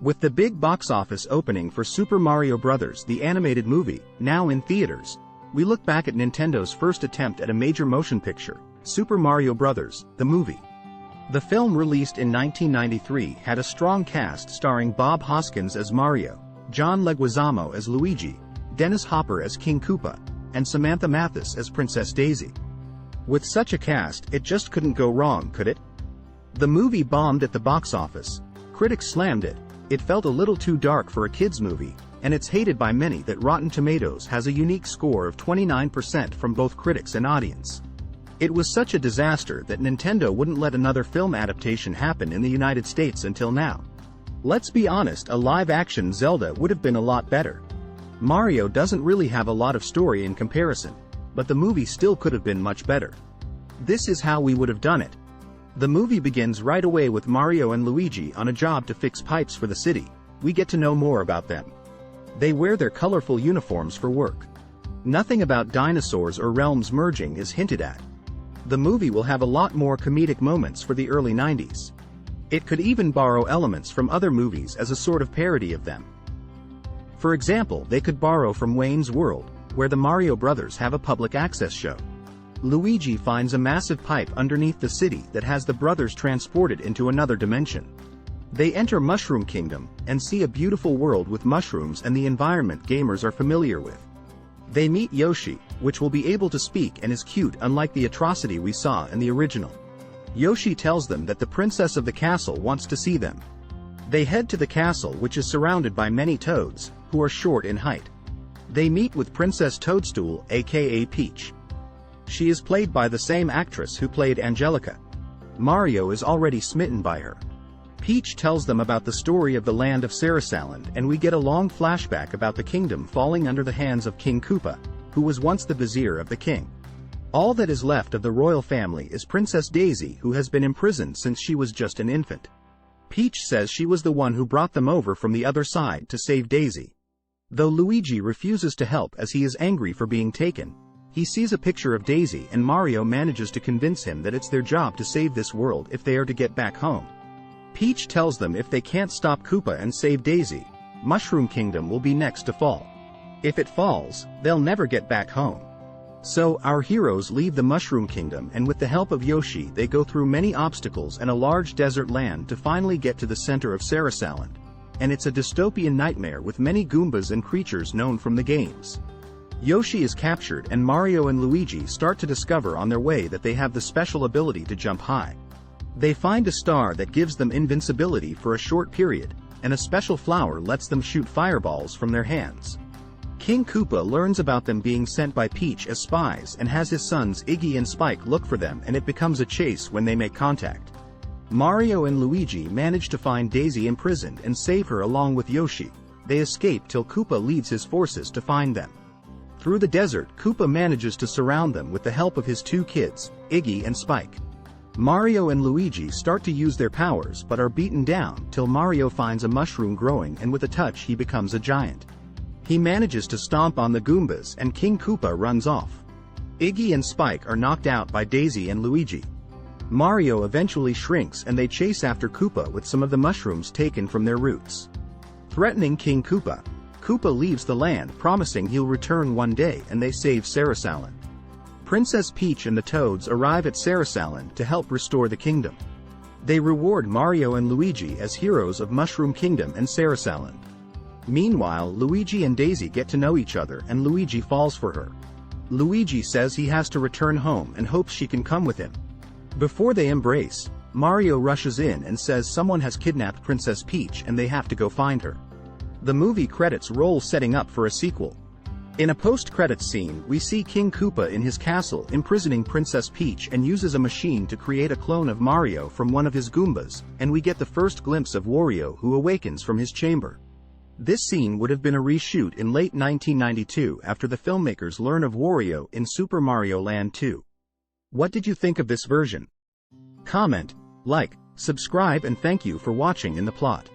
With the big box office opening for Super Mario Bros. The animated movie, now in theaters, we look back at Nintendo's first attempt at a major motion picture, Super Mario Bros., the movie. The film, released in 1993, had a strong cast starring Bob Hoskins as Mario, John Leguizamo as Luigi, Dennis Hopper as King Koopa, and Samantha Mathis as Princess Daisy. With such a cast, it just couldn't go wrong, could it? The movie bombed at the box office. Critics slammed it. It felt a little too dark for a kids' movie, and it's hated by many. That Rotten Tomatoes has a unique score of 29% from both critics and audience. It was such a disaster that Nintendo wouldn't let another film adaptation happen in the United States until now. Let's be honest, a live-action Zelda would have been a lot better. Mario doesn't really have a lot of story in comparison, but the movie still could have been much better. This is how we would have done it. The movie begins right away with Mario and Luigi on a job to fix pipes for the city. We get to know more about them. They wear their colorful uniforms for work. Nothing about dinosaurs or realms merging is hinted at. The movie will have a lot more comedic moments for the early 90s. It could even borrow elements from other movies as a sort of parody of them. For example, they could borrow from Wayne's World, where the Mario Brothers have a public access show. Luigi finds a massive pipe underneath the city that has the brothers transported into another dimension. They enter Mushroom Kingdom and see a beautiful world with mushrooms and the environment gamers are familiar with. They meet Yoshi, which will be able to speak and is cute, unlike the atrocity we saw in the original. Yoshi tells them that the princess of the castle wants to see them. They head to the castle, which is surrounded by many toads, who are short in height. They meet with Princess Toadstool, aka Peach. She is played by the same actress who played Angelica. Mario is already smitten by her. Peach tells them about the story of the land of Sarasaland, and we get a long flashback about the kingdom falling under the hands of King Koopa, who was once the vizier of the king. All that is left of the royal family is Princess Daisy, who has been imprisoned since she was just an infant. Peach says she was the one who brought them over from the other side to save Daisy. Though Luigi refuses to help as he is angry for being taken, he sees a picture of Daisy and Mario manages to convince him that it's their job to save this world if they are to get back home. Peach tells them if they can't stop Koopa and save Daisy, Mushroom Kingdom will be next to fall. If it falls, they'll never get back home. So, our heroes leave the Mushroom Kingdom, and with the help of Yoshi they go through many obstacles and a large desert land to finally get to the center of Sarasaland. And it's a dystopian nightmare with many Goombas and creatures known from the games. Yoshi is captured and Mario and Luigi start to discover on their way that they have the special ability to jump high. They find a star that gives them invincibility for a short period, and a special flower lets them shoot fireballs from their hands. King Koopa learns about them being sent by Peach as spies and has his sons Iggy and Spike look for them, and it becomes a chase when they make contact. Mario and Luigi manage to find Daisy imprisoned and save her along with Yoshi. They escape till Koopa leads his forces to find them. Through the desert, Koopa manages to surround them with the help of his two kids, Iggy and Spike. Mario and Luigi start to use their powers but are beaten down till Mario finds a mushroom growing, and with a touch he becomes a giant. He manages to stomp on the Goombas and King Koopa runs off. Iggy and Spike are knocked out by Daisy and Luigi. Mario eventually shrinks and they chase after Koopa with some of the mushrooms taken from their roots. Threatening King Koopa, Koopa leaves the land promising he'll return one day, and they save Sarasaland. Princess Peach and the Toads arrive at Sarasaland to help restore the kingdom. They reward Mario and Luigi as heroes of Mushroom Kingdom and Sarasaland. Meanwhile, Luigi and Daisy get to know each other and Luigi falls for her. Luigi says he has to return home and hopes she can come with him. Before they embrace, Mario rushes in and says someone has kidnapped Princess Peach and they have to go find her. The movie credits roll, setting up for a sequel. In a post-credits scene, we see King Koopa in his castle imprisoning Princess Peach and uses a machine to create a clone of Mario from one of his Goombas, and we get the first glimpse of Wario, who awakens from his chamber. This scene would have been a reshoot in late 1992 after the filmmakers learn of Wario in Super Mario Land 2. What did you think of this version? Comment, like, subscribe, and thank you for watching In the Plot.